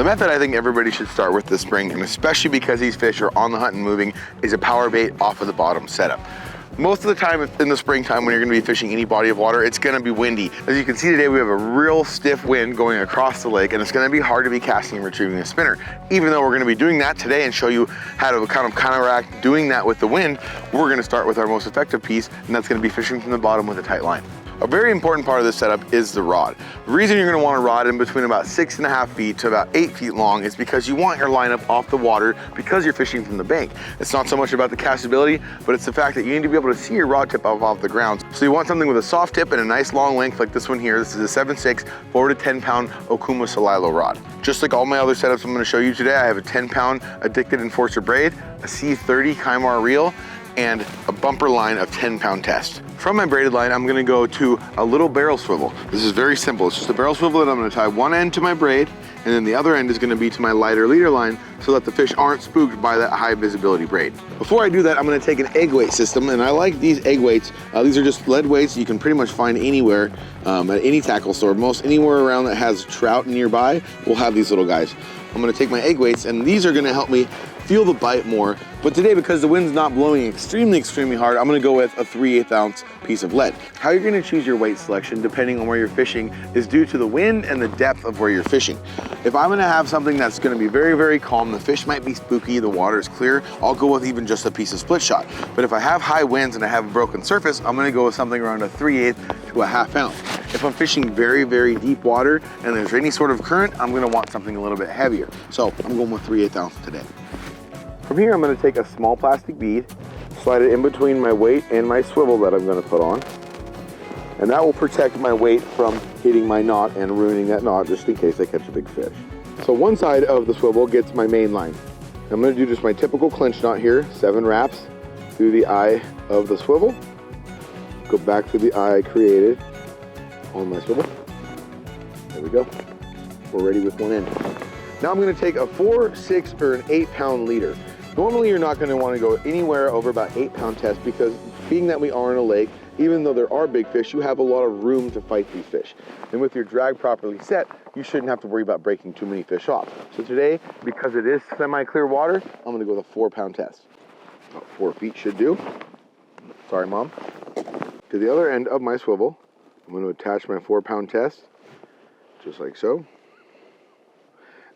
The method I think everybody should start with this spring, and especially because these fish are on the hunt and moving, is a power bait off of the bottom setup. Most of the time in the springtime when you're gonna be fishing any body of water, it's gonna be windy. As you can see today, we have a real stiff wind going across the lake, and it's gonna be hard to be casting and retrieving a spinner. Even though we're gonna be doing that today and show you how to kind of counteract doing that with the wind, we're gonna start with our most effective piece, and that's gonna be fishing from the bottom with a tight line. A very important part of this setup is the rod. The reason you're gonna want a rod in between about 6.5 feet to about 8 feet long is because you want your line up off the water because you're fishing from the bank. It's not so much about the castability, but it's the fact that you need to be able to see your rod tip off the ground. So you want something with a soft tip and a nice long length like this one here. This is a 7/6, 4 to 10 pound 𝗛𝗘𝗟𝗪 𝗪𝗡 rod. Just like all my other setups I'm gonna show you today, I have a 10-pound addicted enforcer braid, a C30 𝗪𝗏 reel, and a bumper line of 10-pound test. From my braided line, I'm gonna go to a little barrel swivel. This is very simple. It's just a barrel swivel that I'm gonna tie one end to my braid, and then the other end is gonna be to my lighter leader line so that the fish aren't spooked by that high visibility braid. Before I do that, I'm gonna take an egg weight system, and I like these egg weights. These are just lead weights you can pretty much find anywhere at any tackle store. Most anywhere around that has trout nearby will have these little guys. I'm gonna take my egg weights, and these are gonna help me feel the bite more. But today, because the wind's not blowing extremely hard, I'm gonna go with a 3/8 ounce piece of lead. How you're gonna choose your weight selection, depending on where you're fishing, is due to the wind and the depth of where you're fishing. If I'm gonna have something that's gonna be very calm, the fish might be spooky, the water is clear, I'll go with even just a piece of split shot. But if I have high winds and I have a broken surface, I'm gonna go with something around a 3/8 to a 1/2 ounce. If I'm fishing very deep water and there's any sort of current, I'm gonna want something a little bit heavier. So I'm going with 3/8 ounce today. From here, I'm gonna take a small plastic bead, slide it in between my weight and my swivel that I'm gonna put on. And that will protect my weight from hitting my knot and ruining that knot just in case I catch a big fish. So one side of the swivel gets my main line. I'm gonna do just my typical clinch knot here, 7 wraps through the eye of the swivel. Go back through the eye I created on my swivel. There we go. We're ready with one end. Now I'm gonna take a 4, 6, or an 8-pound leader. Normally you're not gonna wanna go anywhere over about 8-pound test because being that we are in a lake, even though there are big fish, you have a lot of room to fight these fish. And with your drag properly set, you shouldn't have to worry about breaking too many fish off. So today, because it is semi-clear water, I'm gonna go with a 4-pound test. About 4 feet should do. Sorry, Mom. To the other end of my swivel, I'm gonna attach my 4-pound test, just like so.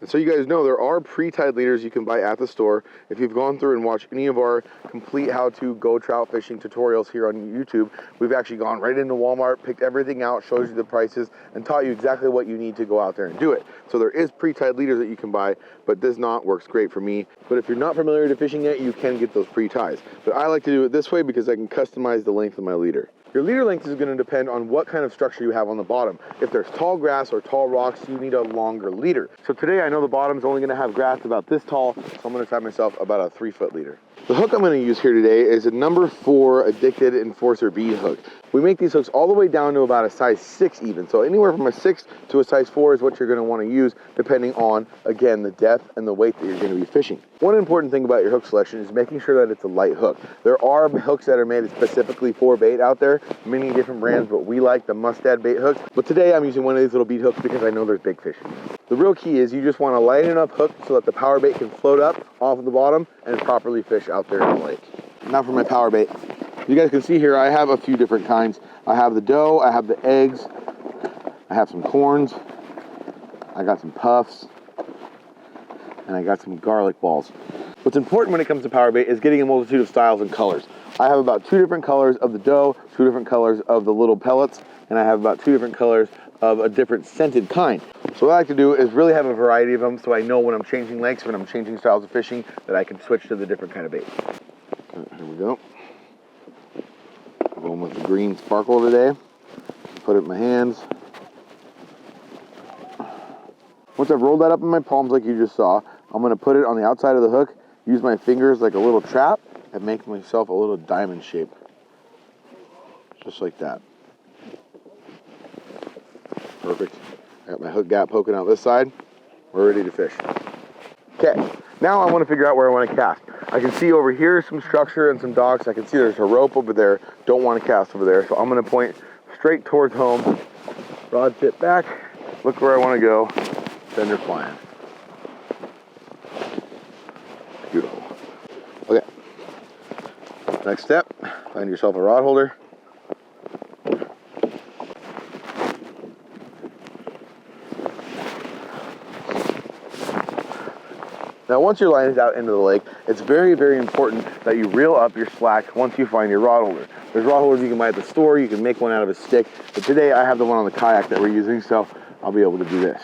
And so you guys know there are pre-tied leaders you can buy at the store. If you've gone through and watched any of our complete how-to go trout fishing tutorials here on YouTube, we've actually gone right into Walmart, picked everything out, shows you the prices, and taught you exactly what you need to go out there and do it. So there is pre-tied leaders that you can buy, but this knot works great for me. But if you're not familiar to fishing yet, you can get those pre-ties. But I like to do it this way because I can customize the length of my leader. Your leader length is going to depend on what kind of structure you have on the bottom. If there's tall grass or tall rocks, you need a longer leader. So today I know the bottom's only going to have grass about this tall, so I'm going to tie myself about a 3-foot leader. The hook I'm going to use here today is a number 4 addicted enforcer bead hook. We make these hooks all the way down to about a size 6 even. So anywhere from a 6 to a size 4 is what you're going to want to use depending on, again, the depth and the weight that you're going to be fishing. One important thing about your hook selection is making sure that it's a light hook. There are hooks that are made specifically for bait out there, many different brands, but we like the Mustad bait hooks. But today I'm using one of these little bead hooks because I know there's big fish. The real key is you just want a light enough hook so that the power bait can float up off of the bottom and properly fish out there in the lake. Now for my power bait. You guys can see here I have a few different kinds. I have the dough, I have the eggs, I have some corns, I got some puffs, and I got some garlic balls. What's important when it comes to power bait is getting a multitude of styles and colors. I have about 2 different colors of the dough, 2 different colors of the little pellets, and I have about 2 different colors of a different scented kind. So what I like to do is really have a variety of them so I know when I'm changing lakes, when I'm changing styles of fishing, that I can switch to the different kind of bait. Here we go. I'm going with the green sparkle today. Put it in my hands. Once I've rolled that up in my palms like you just saw, I'm going to put it on the outside of the hook, use my fingers like a little trap, and make myself a little diamond shape. Just like that. Perfect. I got my hook gap poking out this side. We're ready to fish. Okay, now I want to figure out where I want to cast. I can see over here some structure and some docks. I can see there's a rope over there. Don't want to cast over there. So I'm going to point straight towards home. Rod tip back. Look where I want to go. Sender flying. Next step, find yourself a rod holder. Now, once your line is out into the lake, it's very, very important that you reel up your slack once you find your rod holder. There's rod holders you can buy at the store, you can make one out of a stick, but today I have the one on the kayak that we're using, so I'll be able to do this.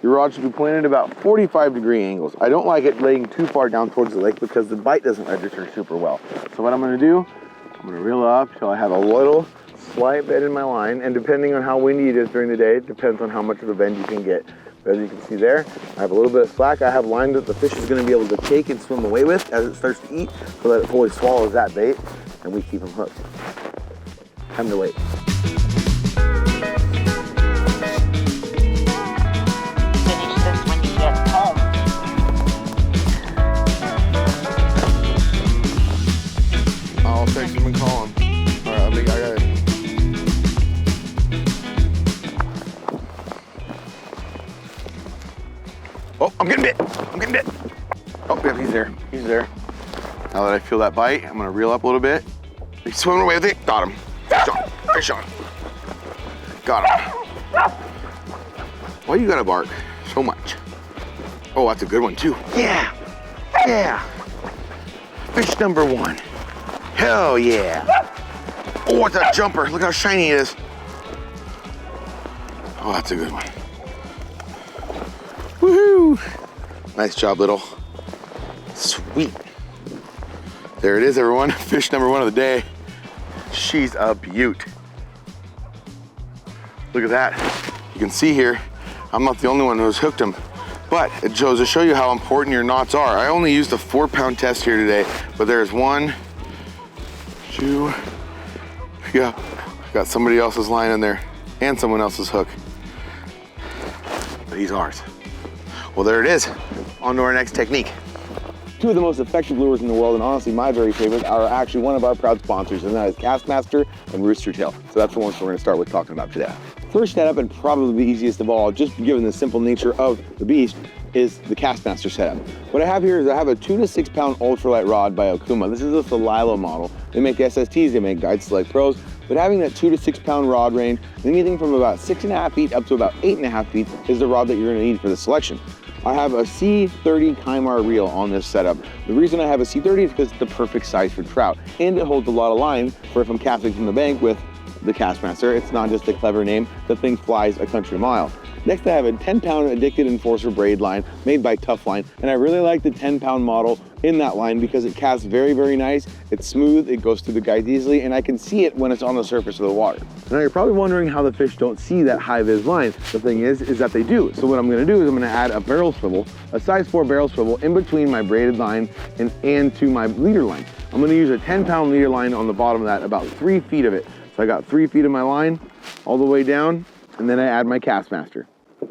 Your rod should be pointed at about 45-degree angles. I don't like it laying too far down towards the lake because the bite doesn't register super well. So what I'm gonna do, I'm gonna reel up till I have a little slight bend in my line, and depending on how windy it is during the day, it depends on how much of a bend you can get. As you can see there, I have a little bit of slack. I have line that the fish is going to be able to take and swim away with as it starts to eat, so that it fully swallows that bait, and we keep them hooked. Time to wait. Finish this when you get home. I'll text him and call him. All right, I got it. Oh, I'm getting bit. I'm getting bit. Oh, yeah, he's there. He's there. Now that I feel that bite, I'm gonna reel up a little bit. He's swimming away with it. Got him. Fish on. Fish on. Got him. Why you gotta bark so much? Oh, that's a good one too. Yeah. Yeah. Fish number one. Hell yeah. Oh, it's a jumper. Look how shiny it is. Oh, that's a good one. Woohoo! Nice job, little. Sweet. There it is, everyone. Fish number one of the day. She's a beaut. Look at that. You can see here, I'm not the only one who's hooked them, but it shows to show you how important your knots are. I only used a 4-pound test here today, but there's 1, 2, yeah, got somebody else's line in there and someone else's hook. But he's ours. Well, there it is. On to our next technique. Two of the most effective lures in the world, and honestly my very favorite, are actually one of our proud sponsors, and that is Kastmaster and Rooster Tail. So that's the ones we're going to start with talking about today. First setup, and probably the easiest of all, just given the simple nature of the beast, is the Kastmaster setup. What I have here is I have a 2 to 6 pound ultralight rod by Okuma. This is a Thalilo model. They make SSTs, they make Guide Select Pros, but having that 2 to 6 pound rod range, anything from about 6.5 feet up to about 8.5 feet is the rod that you're going to need for the selection. I have a C30 𝗪𝗏 reel on this setup. The reason I have a C30 is because it's the perfect size for trout, and it holds a lot of line for if I'm casting from the bank with the Kastmaster. It's not just a clever name, the thing flies a country mile. Next, I have a 10-pound Addicted Enforcer braid line made by Tough Line, and I really like the 10-pound model in that line because it casts very, very nice. It's smooth, it goes through the guides easily, and I can see it when it's on the surface of the water. Now, you're probably wondering how the fish don't see that high-vis line. The thing is that they do. So what I'm gonna do is I'm gonna add a barrel swivel, a size 4 barrel swivel in between my braided line and to my leader line. I'm gonna use a 10-pound leader line on the bottom of that, about 3 feet of it. So I got 3 feet of my line all the way down, and then I add my Kastmaster.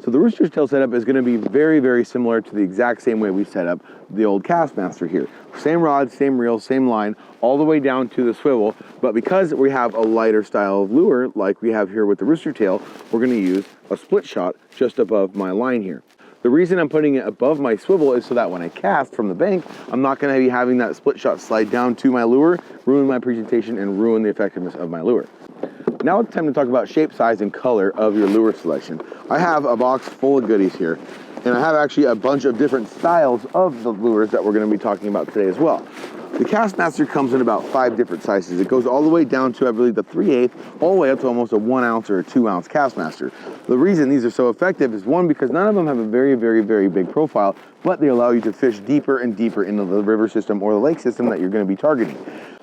So the Rooster's Tail setup is going to be very, very similar to the exact same way we set up the old Kastmaster here. Same rod, same reel, same line, all the way down to the swivel, but because we have a lighter style of lure, like we have here with the Rooster Tail, we're going to use a split shot just above my line here. The reason I'm putting it above my swivel is so that when I cast from the bank, I'm not going to be having that split shot slide down to my lure, ruin my presentation, and ruin the effectiveness of my lure. Now it's time to talk about shape, size, and color of your lure selection. I have a box full of goodies here, and I have actually a bunch of different styles of the lures that we're going to be talking about today as well. The Kastmaster comes in about 5 different sizes. It goes all the way down to, I believe, the 3/8, all the way up to almost a 1 ounce or a 2 ounce Kastmaster. The reason these are so effective is, one, because none of them have a very, very, very big profile, but they allow you to fish deeper and deeper into the river system or the lake system that you're going to be targeting.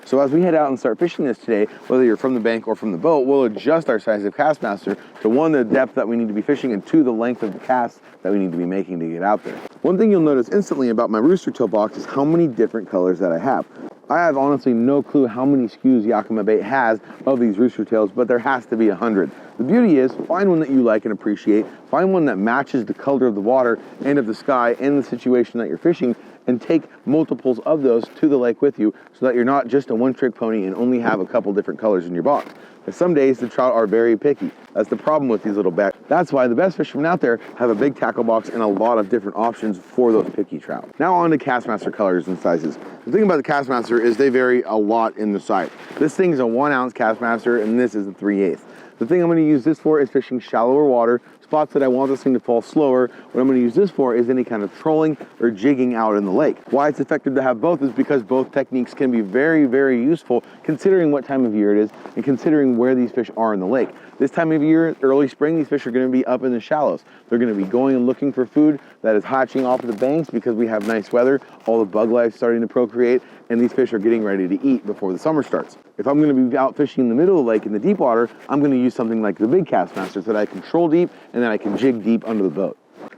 So as we head out and start fishing this today, whether you're from the bank or from the boat, we'll adjust our size of Kastmaster to, 1, the depth that we need to be fishing, and 2, the length of the cast that we need to be making to get out there. One thing you'll notice instantly about my Rooster Tail box is how many different colors that I have. I have honestly no clue how many SKUs Yakima Bait has of these Rooster Tails, but there has to be 100. The beauty is, find one that you like and appreciate, find one that matches the color of the water and of the sky and the situation that you're fishing, and take multiples of those to the lake with you so that you're not just a one-trick pony and only have a couple different colors in your box. Some days the trout are very picky. That's the problem with these little bats. That's why the best fishermen out there have a big tackle box and a lot of different options for those picky trout. Now on to Kastmaster colors and sizes. The thing about the Kastmaster is they vary a lot in the size. This thing's a 1 ounce Kastmaster and this is a 3/8. The thing I'm going to use this for is fishing shallower water, spots that I want this thing to fall slower. What I'm going to use this for is any kind of trolling or jigging out in the lake. Why it's effective to have both is because both techniques can be very, very useful considering what time of year it is and considering where these fish are in the lake. This time of year, early spring, these fish are going to be up in the shallows. They're going to be going and looking for food that is hatching off of the banks because we have nice weather, all the bug life starting to procreate, and these fish are getting ready to eat before the summer starts. If I'm going to be out fishing in the middle of the lake in the deep water, I'm going to use something like the big Kastmaster so that I control deep and then I can jig deep under the boat.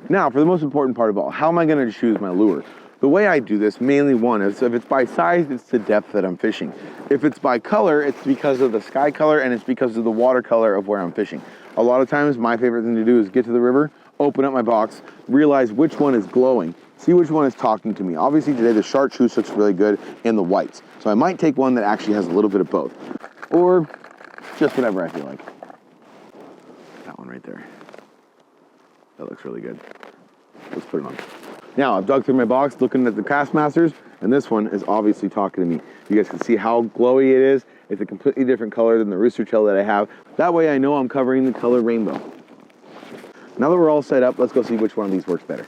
Now, for the most important part of all, how am I going to choose my lure? The way I do this, mainly one, is if it's by size, it's the depth that I'm fishing. If it's by color, it's because of the sky color and it's because of the water color of where I'm fishing. A lot of times, my favorite thing to do is get to the river, open up my box, realize which one is glowing, see which one is talking to me. Obviously today the chartreuse looks really good and the whites. So I might take one that actually has a little bit of both. Or just whatever I feel like. That one right there. That looks really good. Let's put it on. Now I've dug through my box looking at the Kastmasters and this one is obviously talking to me. You guys can see how glowy it is. It's a completely different color than the rooster tail that I have. That way I know I'm covering the color rainbow. Now that we're all set up, let's go see which one of these works better.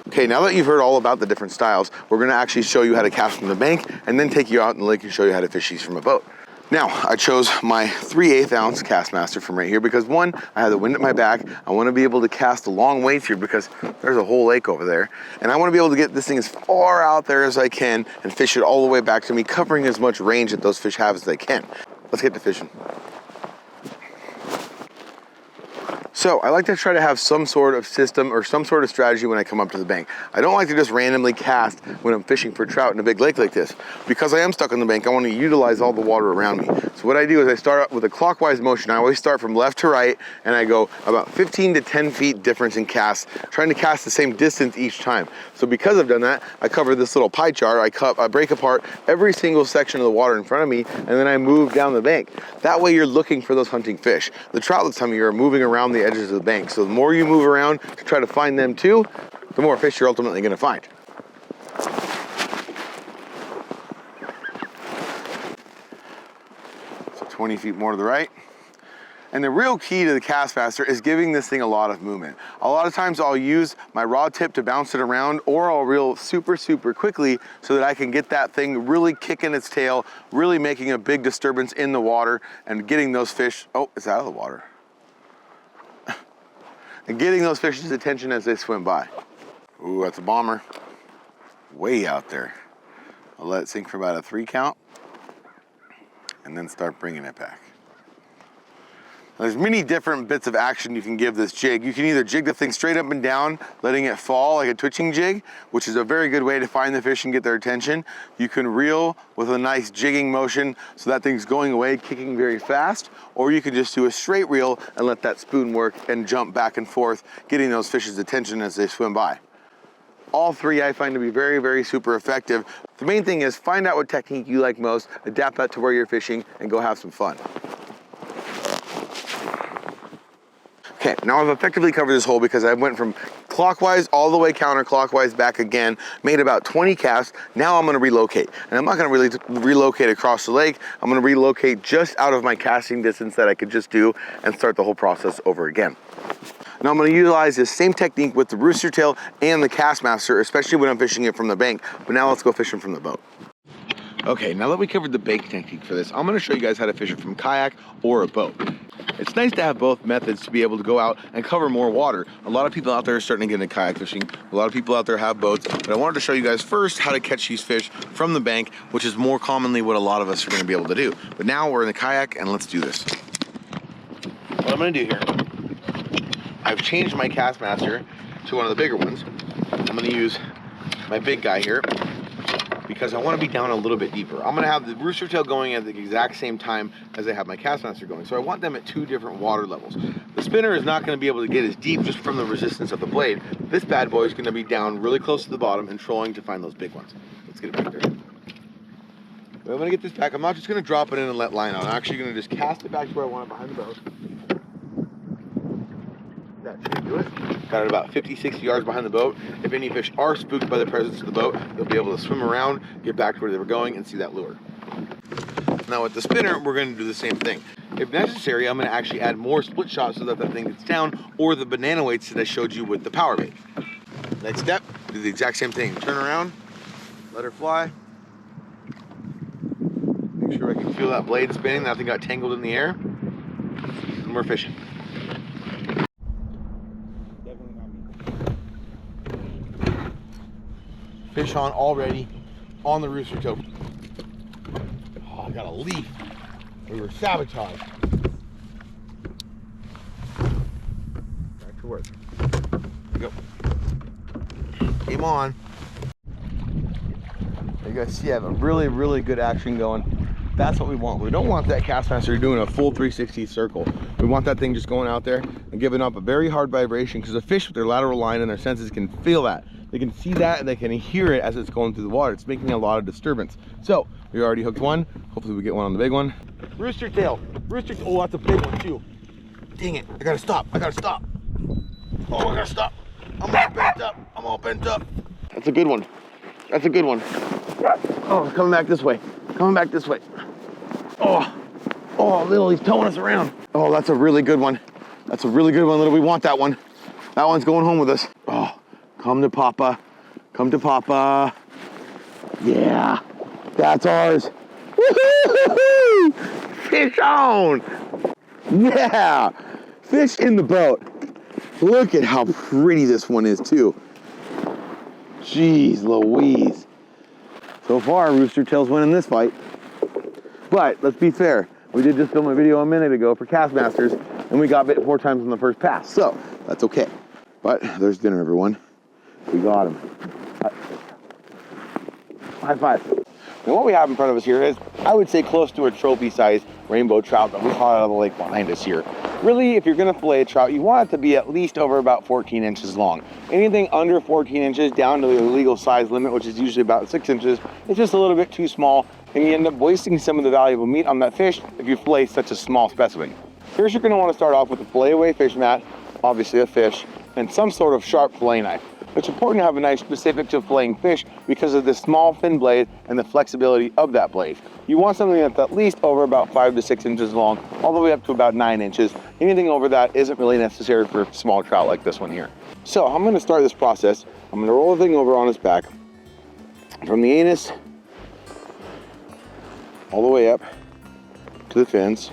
Okay, now that you've heard all about the different styles, we're gonna actually show you how to cast from the bank and then take you out in the lake and show you how to fish these from a boat. Now, I chose my 3/8 ounce Kastmaster from right here because one, I have the wind at my back. I wanna be able to cast a long way through because there's a whole lake over there. And I wanna be able to get this thing as far out there as I can and fish it all the way back to me, covering as much range that those fish have as they can. Let's get to fishing. So I like to try to have some sort of system or some sort of strategy when I come up to the bank. I don't like to just randomly cast when I'm fishing for trout in a big lake like this. Because I am stuck on the bank, I want to utilize all the water around me. So what I do is I start out with a clockwise motion. I always start from left to right and I go about 15 to 10 feet difference in casts, trying to cast the same distance each time. So because I've done that, I cover this little pie chart. I break apart every single section of the water in front of me and then I move down the bank. That way you're looking for those hunting fish. The trout this time of year are moving around the edges of the bank. So the more you move around to try to find them too, the more fish you're ultimately going to find. So 20 feet more to the right. And the real key to the Kastmaster is giving this thing a lot of movement. A lot of times I'll use my rod tip to bounce it around or I'll reel super quickly so that I can get that thing really kicking its tail, really making a big disturbance in the water and getting those fish, oh, it's out of the water. And getting those fish's attention as they swim by. Ooh, that's a bomber. Way out there. I'll let it sink for about a 3 count and then start bringing it back. There's many different bits of action you can give this jig. You can either jig the thing straight up and down, letting it fall like a twitching jig, which is a very good way to find the fish and get their attention. You can reel with a nice jigging motion so that thing's going away, kicking very fast, or you can just do a straight reel and let that spoon work and jump back and forth, getting those fish's attention as they swim by. All three I find to be very super effective. The main thing is find out what technique you like most, adapt that to where you're fishing, and go have some fun. Okay, now I've effectively covered this hole because I went from clockwise all the way counterclockwise back again, made about 20 casts. Now I'm gonna relocate. And I'm not gonna really relocate across the lake. I'm gonna relocate just out of my casting distance that I could just do and start the whole process over again. Now I'm gonna utilize this same technique with the rooster tail and the Kastmaster, especially when I'm fishing it from the bank. But now let's go fishing from the boat. Okay, now that we covered the bank technique for this, I'm gonna show you guys how to fish it from kayak or a boat. It's nice to have both methods to be able to go out and cover more water. A lot of people out there are starting to get into kayak fishing. A lot of people out there have boats, but I wanted to show you guys first how to catch these fish from the bank, which is more commonly what a lot of us are gonna be able to do. But now we're in the kayak and let's do this. What I'm gonna do here, I've changed my Kastmaster to one of the bigger ones. I'm gonna use my big guy here because I want to be down a little bit deeper. I'm going to have the rooster tail going at the exact same time as I have my Kastmaster going. So I want them at 2 different water levels. The spinner is not going to be able to get as deep just from the resistance of the blade. This bad boy is going to be down really close to the bottom and trolling to find those big ones. Let's get it back there. But I'm gonna get this back. I'm not just gonna drop it in and let line out. I'm actually gonna just cast it back to where I want it behind the boat. That should do it. Got it about 50, 60 yards behind the boat. If any fish are spooked by the presence of the boat, they'll be able to swim around, get back to where they were going, and see that lure. Now with the spinner, we're gonna do the same thing. If necessary, I'm gonna actually add more split shots so that that thing gets down, or the banana weights that I showed you with the power bait. Next step, do the exact same thing. Turn around, let her fly. Make sure I can feel that blade spinning. That thing got tangled in the air. And we're fishing. Fish on already on the rooster tail. Oh, I got a leaf. We were sabotaged. Back to work. There we go. Game on. You guys see I have a really, really good action going. That's what we want. We don't want that Castmaster doing a full 360 circle. We want that thing just going out there and giving up a very hard vibration, because the fish with their lateral line and their senses can feel that. They can see that and they can hear it as it's going through the water. It's making a lot of disturbance. So we already hooked one. Hopefully we get one on the big one. Rooster tail. Rooster tail. Oh, that's a big one too. Dang it. I gotta stop. I gotta stop. Oh, I gotta stop. I'm all bent up. I'm all bent up. That's a good one. That's a good one. Oh, coming back this way. Coming back this way. Oh, oh, Little, he's towing us around. Oh, that's a really good one. That's a really good one, Little. We want that one. That one's going home with us. Oh, come to Papa. Come to Papa. Yeah, that's ours. Woo-hoo-hoo-hoo! Fish on. Yeah, fish in the boat. Look at how pretty this one is too. Jeez Louise. So far, Rooster Tail's winning this fight. But let's be fair. We did just film a video a minute ago for Castmasters, and we got bit 4 times on the first pass. So that's okay. But there's dinner, everyone. We got him. High five. Now what we have in front of us here is, I would say, close to a trophy-sized rainbow trout that we caught out of the lake behind us here. Really, if you're gonna fillet a trout, you want it to be at least over about 14 inches long. Anything under 14 inches down to the legal size limit, which is usually about 6 inches, it's just a little bit too small, and you end up wasting some of the valuable meat on that fish if you fillet such a small specimen. First, you're gonna wanna start off with a fillet away fish mat, obviously a fish, and some sort of sharp fillet knife. It's important to have a knife specific to filleting fish because of the small thin blade and the flexibility of that blade. You want something that's at least over about 5 to 6 inches long, all the way up to about 9 inches. Anything over that isn't really necessary for small trout like this one here. So I'm gonna start this process. I'm gonna roll the thing over on its back from the anus all the way up to the fins.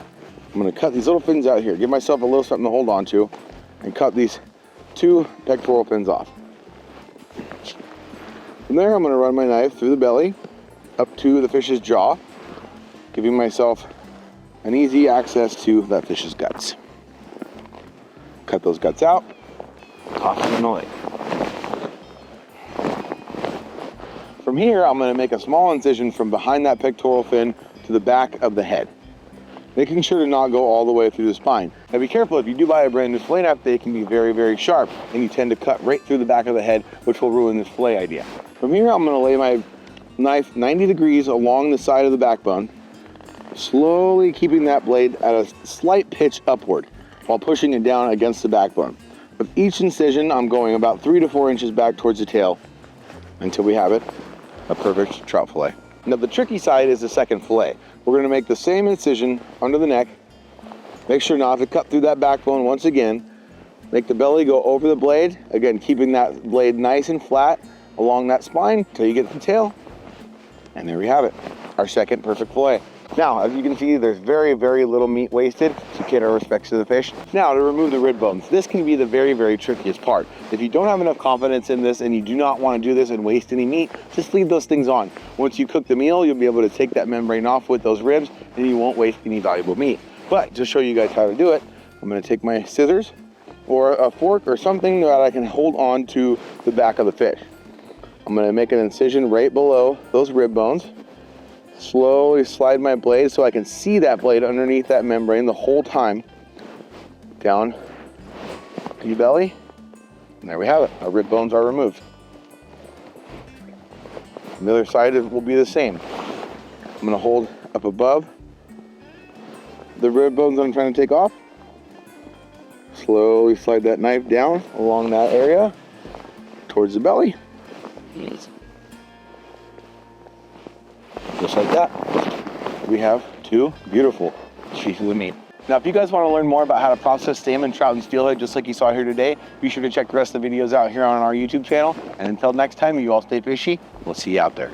I'm gonna cut these little fins out here, give myself a little something to hold on to, and cut these 2 pectoral fins off. From there, I'm going to run my knife through the belly up to the fish's jaw, giving myself an easy access to that fish's guts. Cut those guts out, toss them in the lake. From here, I'm going to make a small incision from behind that pectoral fin to the back of the head, making sure to not go all the way through the spine. Now be careful, if you do buy a brand new fillet knife, they can be very, very sharp, and you tend to cut right through the back of the head, which will ruin this fillet idea. From here, I'm gonna lay my knife 90 degrees along the side of the backbone, slowly keeping that blade at a slight pitch upward while pushing it down against the backbone. With each incision, I'm going about 3 to 4 inches back towards the tail until we have it, a perfect trout fillet. Now the tricky side is the second fillet. We're gonna make the same incision under the neck. Make sure not to cut through that backbone once again. Make the belly go over the blade. Again, keeping that blade nice and flat along that spine until you get to the tail. And there we have it, our second perfect fillet. Now, as you can see, there's very, very little meat wasted to get our respects to the fish. Now, to remove the rib bones. This can be the very, very trickiest part. If you don't have enough confidence in this and you do not want to do this and waste any meat, just leave those things on. Once you cook the meal, you'll be able to take that membrane off with those ribs and you won't waste any valuable meat. But to show you guys how to do it, I'm going to take my scissors or a fork or something that I can hold on to the back of the fish. I'm going to make an incision right below those rib bones. Slowly slide my blade so I can see that blade underneath that membrane the whole time. Down to your belly. And there we have it. Our rib bones are removed. The other side will be the same. I'm gonna hold up above the rib bones that I'm trying to take off. Slowly slide that knife down along that area towards the belly. Just like that. We have two beautiful pieces of meat. Now, if you guys want to learn more about how to process salmon, trout, and steelhead, just like you saw here today, be sure to check the rest of the videos out here on our YouTube channel. And until next time, you all stay fishy. We'll see you out there.